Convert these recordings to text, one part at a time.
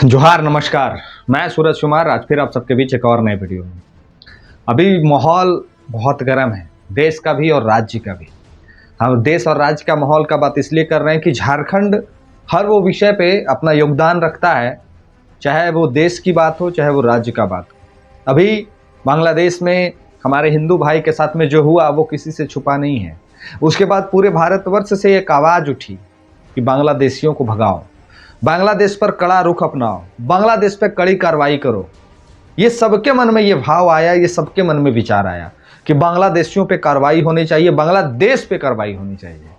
जोहार नमस्कार। मैं सूरज कुमार आज फिर आप सबके बीच एक और नए वीडियो में। अभी माहौल बहुत गर्म है, देश का भी और राज्य का भी। हम देश और राज्य का माहौल का बात इसलिए कर रहे हैं कि झारखंड हर वो विषय पे अपना योगदान रखता है, चाहे वो देश की बात हो चाहे वो राज्य का बात हो। अभी बांग्लादेश में हमारे हिंदू भाई के साथ में जो हुआ वो किसी से छुपा नहीं है। उसके बाद पूरे भारतवर्ष से एक आवाज़ उठी कि बांग्लादेशियों को भगाओ, बांग्लादेश पर कड़ा रुख अपनाओ, बांग्लादेश पर कड़ी कार्रवाई करो। ये सबके मन में ये भाव आया, ये सबके मन में विचार आया कि बांग्लादेशियों पे कार्रवाई होनी चाहिए, बांग्लादेश पे कार्रवाई होनी चाहिए।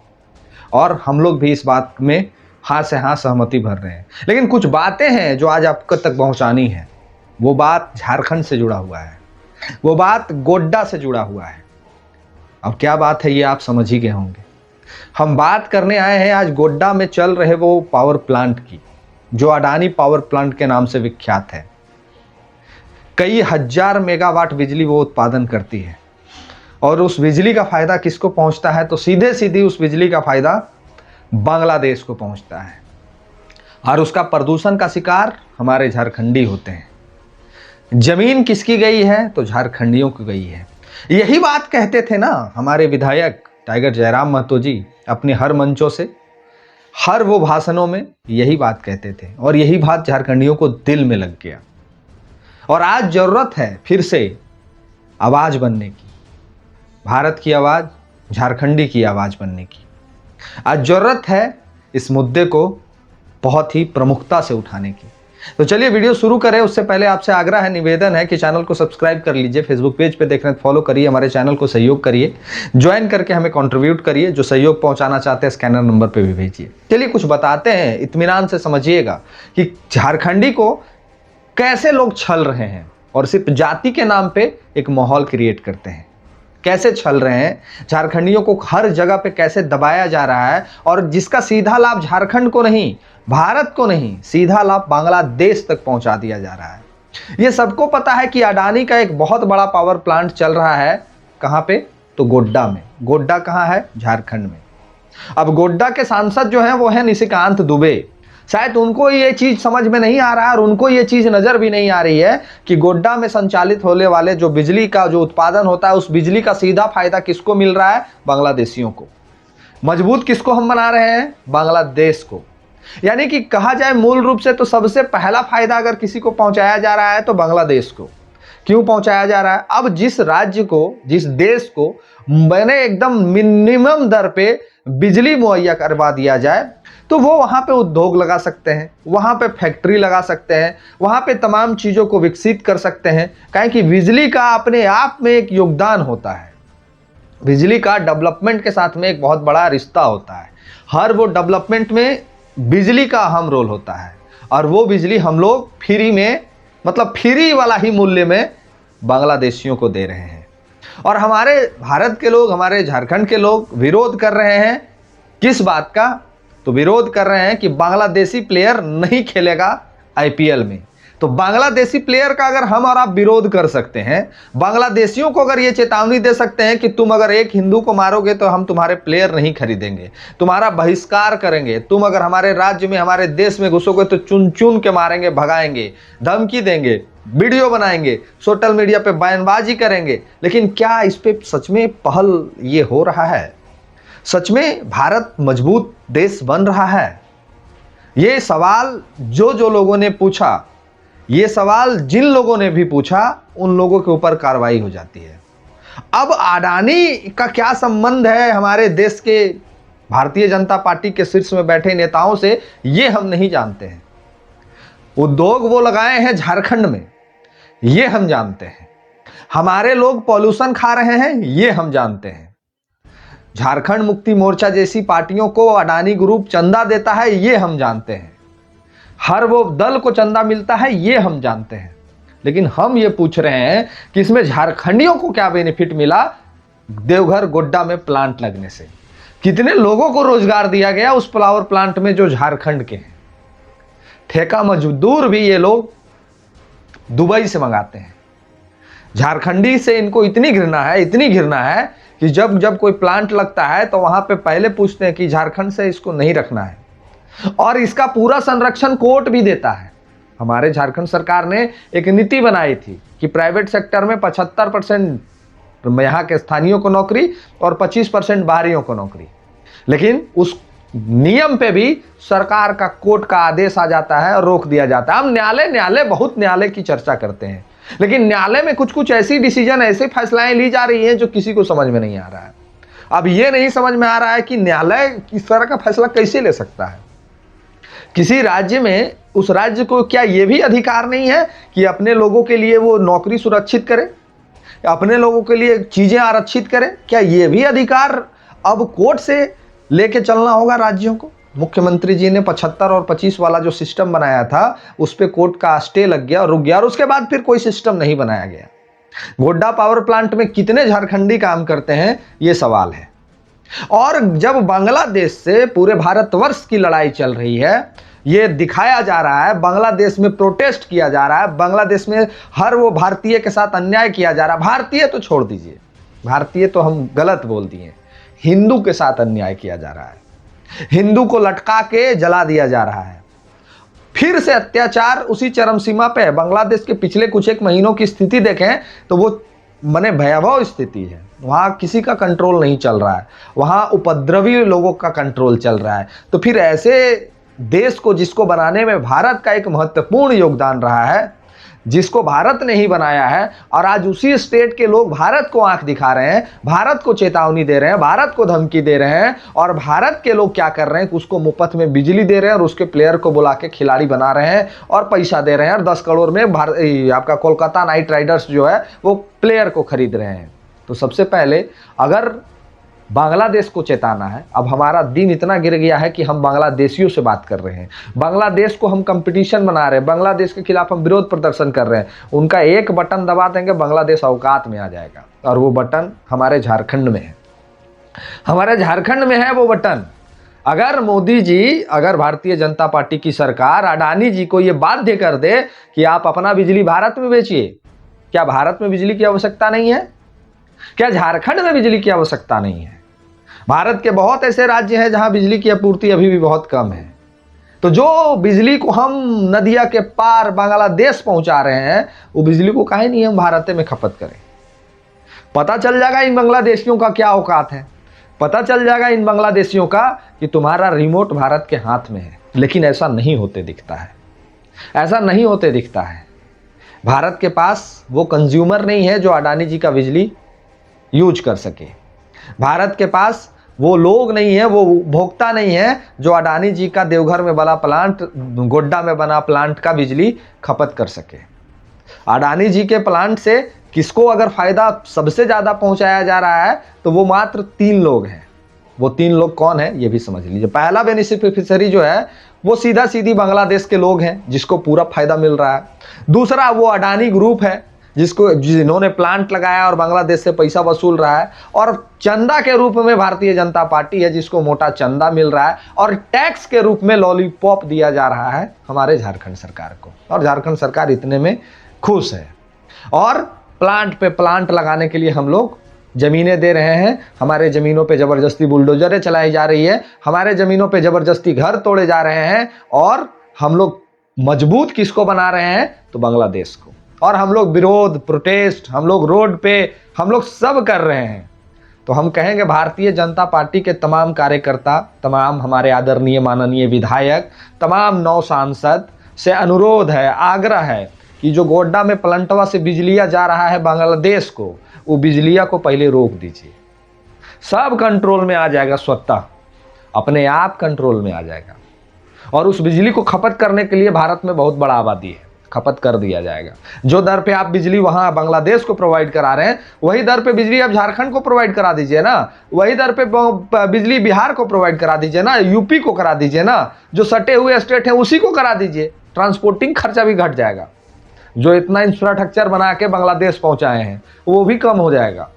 और हम लोग भी इस बात में हाँ से हाँ सहमति भर रहे हैं। लेकिन कुछ बातें हैं जो आज आप तक पहुंचानी है। वो बात झारखंड से जुड़ा हुआ है, वो बात गोड्डा से जुड़ा हुआ है। अब क्या बात है ये आप समझ ही गए होंगे। हम बात करने आए हैं आज गोड्डा में चल रहे वो पावर प्लांट की, जो अडानी पावर प्लांट के नाम से विख्यात है। कई हजार मेगावाट बिजली वो उत्पादन करती है और उस बिजली का फायदा किसको पहुंचता है? तो सीधे सीधे उस बिजली का फायदा बांग्लादेश को पहुंचता है और उसका प्रदूषण का शिकार हमारे झारखंडी होते हैं। जमीन किसकी गई है? तो झारखंडियों की गई है। यही बात कहते थे ना हमारे विधायक टाइगर जयराम महतो जी अपने हर मंचों से, हर वो भाषणों में यही बात कहते थे और यही बात झारखंडियों को दिल में लग गया। और आज जरूरत है फिर से आवाज बनने की, भारत की आवाज, झारखंडी की आवाज बनने की। आज जरूरत है इस मुद्दे को बहुत ही प्रमुखता से उठाने की। तो चलिए वीडियो शुरू करें। उससे पहले आपसे आग्रह है, निवेदन है कि चैनल को सब्सक्राइब कर लीजिए, फेसबुक पेज पे देख रहे हैं फॉलो करिए, हमारे चैनल को सहयोग करिए, ज्वाइन करके हमें कंट्रीब्यूट करिए। जो सहयोग पहुंचाना चाहते हैं स्कैनर नंबर पे भी भेजिए। चलिए कुछ बताते हैं, इत्मीनान से समझिएगा कि झारखंडी को कैसे लोग छल रहे हैं और सिर्फ जाति के नाम पे एक माहौल क्रिएट करते हैं। कैसे छल रहे हैं, झारखंडियों को हर जगह पे कैसे दबाया जा रहा है और जिसका सीधा लाभ झारखंड को नहीं, भारत को नहीं, सीधा लाभ बांग्लादेश तक पहुंचा दिया जा रहा है। ये सबको पता है कि अडानी का एक बहुत बड़ा पावर प्लांट चल रहा है। कहां पे? तो गोड्डा में। गोड्डा कहां है? झारखंड में। अब गोड्डा के सांसद जो हैं वो है निशिकांत दुबे। शायद उनको ये चीज समझ में नहीं आ रहा है और उनको ये चीज नजर भी नहीं आ रही है कि गोड्डा में संचालित होने वाले जो बिजली का जो उत्पादन होता है, उस बिजली का सीधा फायदा किसको मिल रहा है? बांग्लादेशियों को। मजबूत किसको हम बना रहे हैं? बांग्लादेश को। यानी कि कहा जाए मूल रूप से तो सबसे पहला फायदा अगर किसी को पहुंचाया जा रहा है तो बांग्लादेश को। क्यों पहुंचाया जा रहा है? अब जिस राज्य को, जिस देश को मैंने एकदम मिनिमम दर पे बिजली मुहैया करवा दिया जाए तो वो वहां पे उद्योग लगा सकते हैं, वहां पे फैक्ट्री लगा सकते हैं, वहां पे तमाम चीजों को विकसित कर सकते हैं। काहे कि बिजली का अपने आप में एक योगदान होता है, बिजली का डेवलपमेंट के साथ में एक बहुत बड़ा रिश्ता होता है। हर वो डेवलपमेंट में बिजली का अहम रोल होता है और वो बिजली हम लोग फ्री में, मतलब फ्री वाला ही मूल्य में बांग्लादेशियों को दे रहे हैं। और हमारे भारत के लोग, हमारे झारखंड के लोग विरोध कर रहे हैं। किस बात का? तो विरोध कर रहे हैं कि बांग्लादेशी प्लेयर नहीं खेलेगा आईपीएल में। तो बांग्लादेशी प्लेयर का अगर हम और आप विरोध कर सकते हैं, बांग्लादेशियों को अगर ये चेतावनी दे सकते हैं कि तुम अगर एक हिंदू को मारोगे तो हम तुम्हारे प्लेयर नहीं खरीदेंगे, तुम्हारा बहिष्कार करेंगे, तुम अगर हमारे राज्य में, हमारे देश में घुसोगे तो चुन चुन के मारेंगे, भगाएंगे, धमकी देंगे, वीडियो बनाएंगे, सोशल मीडिया पे बयानबाजी करेंगे। लेकिन क्या इस पे सच में पहल ये हो रहा है? सच में भारत मजबूत देश बन रहा है? ये सवाल जो लोगों ने पूछा, ये सवाल जिन लोगों ने भी पूछा, उन लोगों के ऊपर कार्रवाई हो जाती है। अब अडानी का क्या संबंध है हमारे देश के भारतीय जनता पार्टी के शीर्ष में बैठे नेताओं से, ये हम नहीं जानते हैं। उद्योग वो लगाए हैं झारखंड में, ये हम जानते हैं। हमारे लोग पॉल्यूशन खा रहे हैं, ये हम जानते हैं। झारखंड मुक्ति मोर्चा जैसी पार्टियों को अडानी ग्रुप चंदा देता है, ये हम जानते हैं। हर वो दल को चंदा मिलता है, ये हम जानते हैं। लेकिन हम ये पूछ रहे हैं कि इसमें झारखंडियों को क्या बेनिफिट मिला देवघर गोड्डा में प्लांट लगने से? कितने लोगों को रोजगार दिया गया उस पावर प्लांट में जो झारखंड के हैं? ठेका मजदूर भी ये लोग दुबई से मंगाते हैं। झारखंडी से इनको इतनी घृणा है, इतनी घृणा है कि जब कोई प्लांट लगता है तो वहां पे पहले पूछते हैं कि झारखंड से इसको नहीं रखना है और इसका पूरा संरक्षण कोर्ट भी देता है। हमारे झारखंड सरकार ने एक नीति बनाई थी कि प्राइवेट सेक्टर में 75% यहाँ के स्थानीयों को नौकरी और 25% बाहरियों को नौकरी। लेकिन उस नियम पे भी सरकार का कोर्ट का आदेश आ जाता है और रोक दिया जाता है। हम न्यायालय बहुत न्यायालय की चर्चा करते हैं, लेकिन न्यायालय में कुछ कुछ ऐसी डिसीजन, ऐसी फैसलाएं ली जा रही हैं जो किसी को समझ में नहीं आ रहा है। अब ये नहीं समझ में आ रहा है कि न्यायालय इस तरह का फैसला कैसे ले सकता है। किसी राज्य में उस राज्य को क्या ये भी अधिकार नहीं है कि अपने लोगों के लिए वो नौकरी सुरक्षित करे, अपने लोगों के लिए चीजें आरक्षित करे? क्या ये भी अधिकार अब कोर्ट से लेके चलना होगा राज्यों को? मुख्यमंत्री जी ने 75 और 25 वाला जो सिस्टम बनाया था उस पे कोर्ट का स्टे लग गया और रुक गया, और उसके बाद फिर कोई सिस्टम नहीं बनाया गया। गोड्डा पावर प्लांट में कितने झारखंडी काम करते हैं, ये सवाल है। और जब बांग्लादेश से पूरे भारतवर्ष की लड़ाई चल रही है, ये दिखाया जा रहा है, बांग्लादेश में प्रोटेस्ट किया जा रहा है, बांग्लादेश में हर वो भारतीय के साथ अन्याय किया जा रहा है। भारतीय तो छोड़ दीजिए, भारतीय तो हम गलत बोल दिए, हिंदू के साथ अन्याय किया जा रहा है। हिंदू को लटका के जला दिया जा रहा है। फिर से अत्याचार उसी चरम सीमा पे है। बांग्लादेश के पिछले कुछ एक महीनों की स्थिति देखें तो वो माने भयावह स्थिति है। वहां किसी का कंट्रोल नहीं चल रहा है, वहां उपद्रवी लोगों का कंट्रोल चल रहा है। तो फिर ऐसे देश को, जिसको बनाने में भारत का एक महत्वपूर्ण योगदान रहा है, जिसको भारत ने ही बनाया है, और आज उसी स्टेट के लोग भारत को आंख दिखा रहे हैं, भारत को चेतावनी दे रहे हैं, भारत को धमकी दे रहे हैं, और भारत के लोग क्या कर रहे हैं, उसको मुफ्त में बिजली दे रहे हैं और उसके प्लेयर को बुला के खिलाड़ी बना रहे हैं और पैसा दे रहे हैं, और 10 करोड़ में आपका कोलकाता नाइट राइडर्स जो है वो प्लेयर को खरीद रहे हैं। तो सबसे पहले अगर बांग्लादेश को चेताना है, अब हमारा दिन इतना गिर गया है कि हम बांग्लादेशियों से बात कर रहे हैं, बांग्लादेश को हम कंपटीशन बना रहे हैं, बांग्लादेश के खिलाफ हम विरोध प्रदर्शन कर रहे हैं। उनका एक बटन दबा देंगे, बांग्लादेश औकात में आ जाएगा, और वो बटन हमारे झारखंड में है, हमारे झारखंड में है वो बटन। अगर मोदी जी, अगर भारतीय जनता पार्टी की सरकार अडानी जी को ये बाध्य कर दे कि आप अपना बिजली भारत में बेचिए, क्या भारत में बिजली की आवश्यकता नहीं है? क्या झारखंड में बिजली की आवश्यकता नहीं है? भारत के बहुत ऐसे राज्य हैं जहां बिजली की आपूर्ति अभी भी बहुत कम है। तो जो बिजली को हम नदिया के पार बांग्लादेश पहुंचा रहे हैं, वो बिजली को काहे नहीं हम भारत में खपत करें? पता चल जाएगा इन बांग्लादेशियों का क्या औकात है, पता चल जाएगा इन बांग्लादेशियों का कि तुम्हारा रिमोट भारत के हाथ में है। लेकिन ऐसा नहीं होते दिखता है, ऐसा नहीं होते दिखता है। भारत के पास वो कंज्यूमर नहीं है जो अडानी जी का बिजली यूज कर सके। भारत के पास वो लोग नहीं है, वो उपभोक्ता नहीं है जो अडानी जी का देवघर में बना प्लांट, गोड्डा में बना प्लांट का बिजली खपत कर सके। अडानी जी के प्लांट से किसको अगर फायदा सबसे ज्यादा पहुंचाया जा रहा है तो वो मात्र 3 लोग हैं। वो 3 लोग कौन है ये भी समझ लीजिए। पहला बेनिफिशियरी जो है वो सीधा सीधी बांग्लादेश के लोग हैं जिसको पूरा फायदा मिल रहा है। दूसरा वो अडानी ग्रुप है जिन्होंने प्लांट लगाया और बांग्लादेश से पैसा वसूल रहा है, और चंदा के रूप में भारतीय जनता पार्टी है जिसको मोटा चंदा मिल रहा है, और टैक्स के रूप में लॉलीपॉप दिया जा रहा है हमारे झारखंड सरकार को। और झारखंड सरकार इतने में खुश है। और प्लांट पे प्लांट लगाने के लिए हम लोग जमीनें दे रहे हैं, हमारे जमीनों पे जबरदस्ती बुलडोजरें चलाई जा रही है, हमारे जमीनों पे जबरदस्ती घर तोड़े जा रहे हैं, और हम लोग मजबूत किसको बना रहे हैं तो बांग्लादेश को। और हम लोग विरोध, प्रोटेस्ट, हम लोग रोड पे, हम लोग सब कर रहे हैं। तो हम कहेंगे भारतीय जनता पार्टी के तमाम कार्यकर्ता, तमाम हमारे आदरणीय माननीय विधायक, तमाम 9 सांसद से अनुरोध है, आग्रह है कि जो गोड्डा में प्लांटवा से बिजलियाँ जा रहा है बांग्लादेश को, वो बिजलियाँ को पहले रोक दीजिए। सब कंट्रोल में आ जाएगा, स्वतः अपने आप कंट्रोल में आ जाएगा। और उस बिजली को खपत करने के लिए भारत में बहुत बड़ा आबादी है, खपत कर दिया जाएगा। जो दर पे आप बिजली वहां बांग्लादेश को प्रोवाइड करा रहे हैं, वही दर पे बिजली आप झारखंड को प्रोवाइड करा दीजिए ना, वही दर पे बिजली बिहार को प्रोवाइड करा दीजिए ना, यूपी को करा दीजिए ना, जो सटे हुए स्टेट हैं उसी को करा दीजिए। ट्रांसपोर्टिंग खर्चा भी घट जाएगा, जो इतना इंफ्रास्ट्रक्चर बना के बांग्लादेश पहुंचाए हैं वो भी कम हो जाएगा।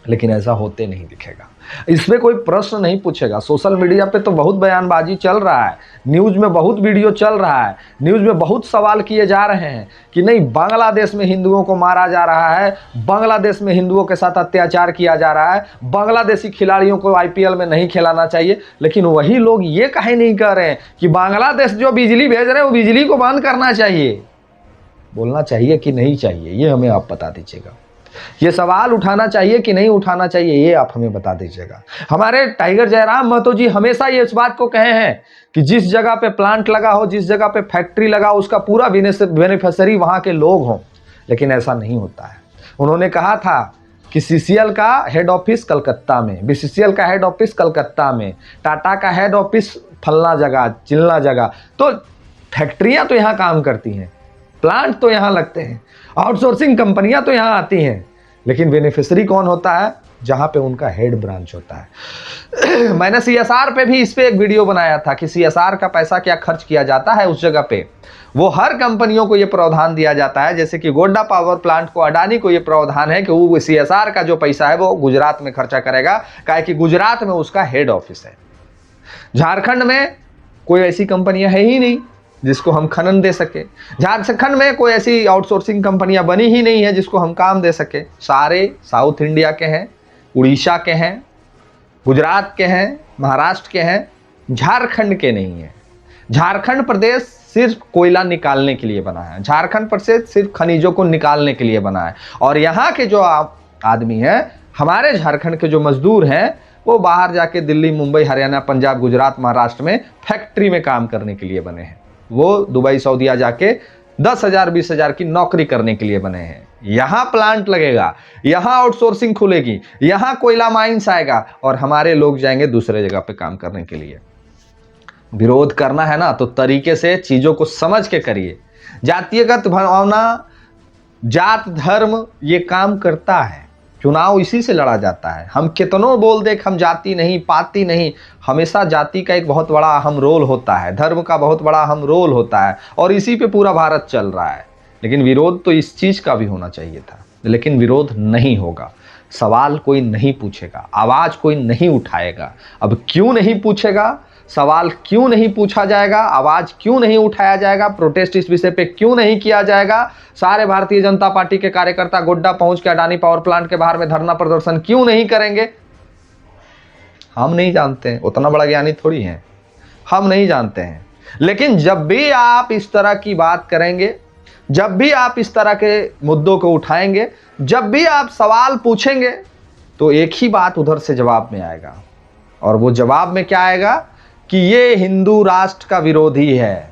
लेकिन ऐसा होते नहीं दिखेगा। इसमें कोई प्रश्न नहीं पूछेगा। सोशल मीडिया पे तो बहुत बयानबाजी चल रहा है, न्यूज़ में बहुत वीडियो चल रहा है, न्यूज़ में बहुत सवाल किए जा रहे हैं कि नहीं बांग्लादेश में हिंदुओं को मारा जा रहा है, बांग्लादेश में हिंदुओं के साथ अत्याचार किया जा रहा है, बांग्लादेशी खिलाड़ियों को IPL में नहीं खिलाना चाहिए। लेकिन वही लोग ये काहे नहीं कह रहे हैं कि बांग्लादेश जो बिजली भेज रहे हैं वो बिजली को बंद करना चाहिए। बोलना चाहिए कि नहीं चाहिए, ये हमें आप बता दीजिएगा। ये सवाल उठाना चाहिए कि नहीं उठाना चाहिए, ये आप हमें बता दीजिएगा। हमारे टाइगर जयराम महतो जी हमेशा ये इस बात को कहे हैं कि जिस जगह पे प्लांट लगा हो, जिस जगह पे फैक्ट्री लगा हो, उसका पूरा बेनिफिशियरी वहां के लोग हों। लेकिन ऐसा नहीं होता है। उन्होंने कहा था कि CCL का हेड ऑफिस कलकत्ता में, BCCL का हेड ऑफिस कलकत्ता में, टाटा का हेड ऑफिस फलना जगह चिलना जगह। तो फैक्ट्रियां तो यहाँ काम करती हैं, प्लांट तो यहाँ लगते हैं, आउटसोर्सिंग कंपनियां तो यहाँ आती हैं, लेकिन बेनिफिशियरी कौन होता है? जहां पे उनका हेड ब्रांच होता है। मैंने CSR पे भी इस पे एक वीडियो बनाया था कि CSR का पैसा क्या खर्च किया जाता है उस जगह पे। वो हर कंपनियों को ये प्रावधान दिया जाता है, जैसे कि गोड्डा पावर प्लांट को, अडानी को ये प्रावधान है कि वो CSR का जो पैसा है वो गुजरात में खर्चा करेगा, काहे कि गुजरात में उसका हेड ऑफिस है। झारखंड में कोई ऐसी कंपनियां है ही नहीं जिसको हम खनन दे सके। झारखंड में कोई ऐसी आउटसोर्सिंग कंपनियां बनी ही नहीं है जिसको हम काम दे सके। सारे साउथ इंडिया के हैं, उड़ीसा के हैं, गुजरात के हैं, महाराष्ट्र के हैं, झारखंड के नहीं है। झारखंड प्रदेश सिर्फ कोयला निकालने के लिए बना है, झारखंड प्रदेश सिर्फ खनिजों को निकालने के लिए बना है। और यहाँ के जो आदमी हैं, हमारे झारखंड के जो मजदूर हैं, वो बाहर जाके दिल्ली, मुंबई, हरियाणा, पंजाब, गुजरात, महाराष्ट्र में फैक्ट्री में काम करने के लिए बने हैं। वो दुबई, सऊदीया जाके 10,000 20,000 की नौकरी करने के लिए बने हैं। यहां प्लांट लगेगा, यहां आउटसोर्सिंग खुलेगी, यहां कोयला माइंस आएगा और हमारे लोग जाएंगे दूसरे जगह पे काम करने के लिए। विरोध करना है ना तो तरीके से चीजों को समझ के करिए। जातीयगत भावना, जात धर्म ये काम करता है। चुनाव इसी से लड़ा जाता है। हम कितनों बोल दे हम जाति नहीं, पाति नहीं, हमेशा जाति का एक बहुत बड़ा अहम रोल होता है, धर्म का बहुत बड़ा अहम रोल होता है, और इसी पे पूरा भारत चल रहा है। लेकिन विरोध तो इस चीज का भी होना चाहिए था, लेकिन विरोध नहीं होगा। सवाल कोई नहीं पूछेगा, आवाज कोई नहीं उठाएगा। अब क्यों नहीं पूछेगा, सवाल क्यों नहीं पूछा जाएगा, आवाज क्यों नहीं उठाया जाएगा, प्रोटेस्ट इस विषय पे क्यों नहीं किया जाएगा, सारे भारतीय जनता पार्टी के कार्यकर्ता गोड्डा पहुंच के अडानी पावर प्लांट के बाहर में धरना प्रदर्शन क्यों नहीं करेंगे? हम नहीं जानते हैं, उतना बड़ा ज्ञानी थोड़ी हैं, हम नहीं जानते हैं। लेकिन जब भी आप इस तरह की बात करेंगे, जब भी आप इस तरह के मुद्दों को उठाएंगे, जब भी आप सवाल पूछेंगे, तो एक ही बात उधर से जवाब में आएगा। और वो जवाब में क्या आएगा कि ये हिंदू राष्ट्र का विरोधी है,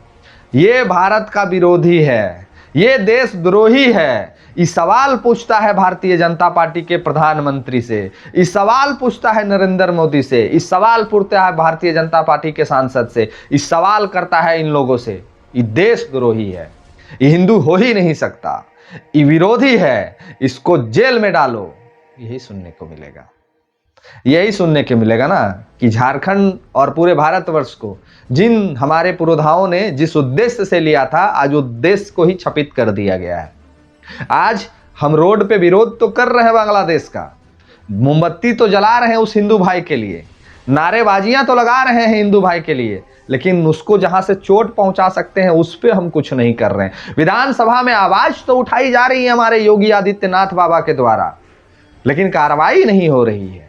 ये भारत का विरोधी है, ये देशद्रोही है। इस सवाल पूछता है भारतीय जनता पार्टी के प्रधानमंत्री से, इस सवाल पूछता है नरेंद्र मोदी से, इस सवाल पूछता है भारतीय जनता पार्टी के सांसद से, इस सवाल करता है इन लोगों से। ये देशद्रोही है, ये हिंदू हो ही नहीं सकता, ये विरोधी है, इसको जेल में डालो। यही सुनने को मिलेगा, यही सुनने को मिलेगा ना कि झारखंड और पूरे भारतवर्ष को जिन हमारे पुरोधाओं ने जिस उद्देश्य से लिया था, आज उद्देश्य को ही छपित कर दिया गया है। आज हम रोड पे विरोध तो कर रहे हैं बांग्लादेश का, मोमबत्ती तो जला रहे हैं उस हिंदू भाई के लिए, नारेबाजियां तो लगा रहे हैं हिंदू भाई के लिए, लेकिन उसको जहां से चोट पहुंचा सकते हैं उस पे हम कुछ नहीं कर रहे हैं। विधानसभा में आवाज तो उठाई जा रही है हमारे योगी आदित्यनाथ बाबा के द्वारा, लेकिन कार्रवाई नहीं हो रही है।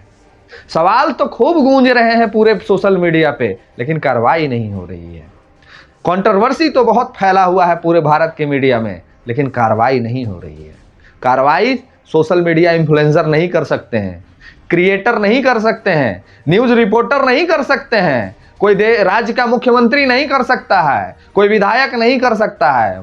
सवाल तो खूब गूंज रहे हैं पूरे सोशल मीडिया पे, लेकिन कार्रवाई नहीं हो रही है। कंट्रोवर्सी तो बहुत फैला हुआ है पूरे भारत के मीडिया में, लेकिन कार्रवाई नहीं हो रही है। कार्रवाई सोशल मीडिया इन्फ्लुएंसर नहीं कर सकते हैं, क्रिएटर नहीं कर सकते हैं, न्यूज रिपोर्टर नहीं कर सकते हैं, कोई राज्य का मुख्यमंत्री नहीं कर सकता है, कोई विधायक नहीं कर सकता है।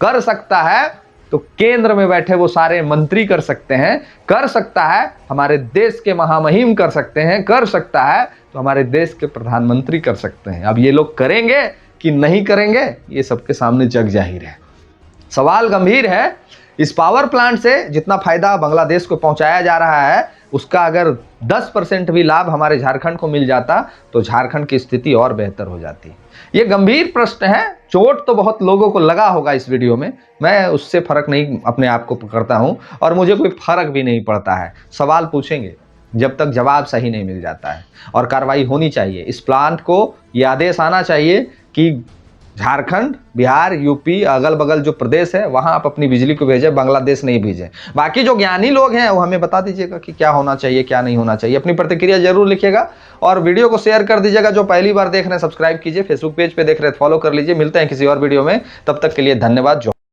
कर सकता है तो केंद्र में बैठे वो सारे मंत्री कर सकते हैं, कर सकता है हमारे देश के महामहिम कर सकते हैं, कर सकता है तो हमारे देश के प्रधानमंत्री कर सकते हैं। अब ये लोग करेंगे कि नहीं करेंगे, ये सबके सामने जग जाहिर है, सवाल गंभीर है। इस पावर प्लांट से जितना फायदा बांग्लादेश को पहुंचाया जा रहा है, उसका अगर 10% भी लाभ हमारे झारखंड को मिल जाता तो झारखंड की स्थिति और बेहतर हो जाती। ये गंभीर प्रश्न है। चोट तो बहुत लोगों को लगा होगा इस वीडियो में, मैं उससे फर्क नहीं अपने आप को करता हूं और मुझे कोई फर्क भी नहीं पड़ता है। सवाल पूछेंगे जब तक जवाब सही नहीं मिल जाता है, और कार्रवाई होनी चाहिए। इस प्लांट को ये आदेश आना चाहिए कि झारखंड, बिहार, यूपी, अगल बगल जो प्रदेश है वहां आप अपनी बिजली को भेजें, बांग्लादेश नहीं भेजें। बाकी जो ज्ञानी लोग हैं वो हमें बता दीजिएगा कि क्या होना चाहिए, क्या नहीं होना चाहिए। अपनी प्रतिक्रिया जरूर लिखिएगा और वीडियो को शेयर कर दीजिएगा। जो पहली बार देख रहे हैं सब्सक्राइब कीजिए, फेसबुक पेज पे देख रहे हैं फॉलो कर लीजिए। मिलते हैं किसी और वीडियो में, तब तक के लिए धन्यवाद।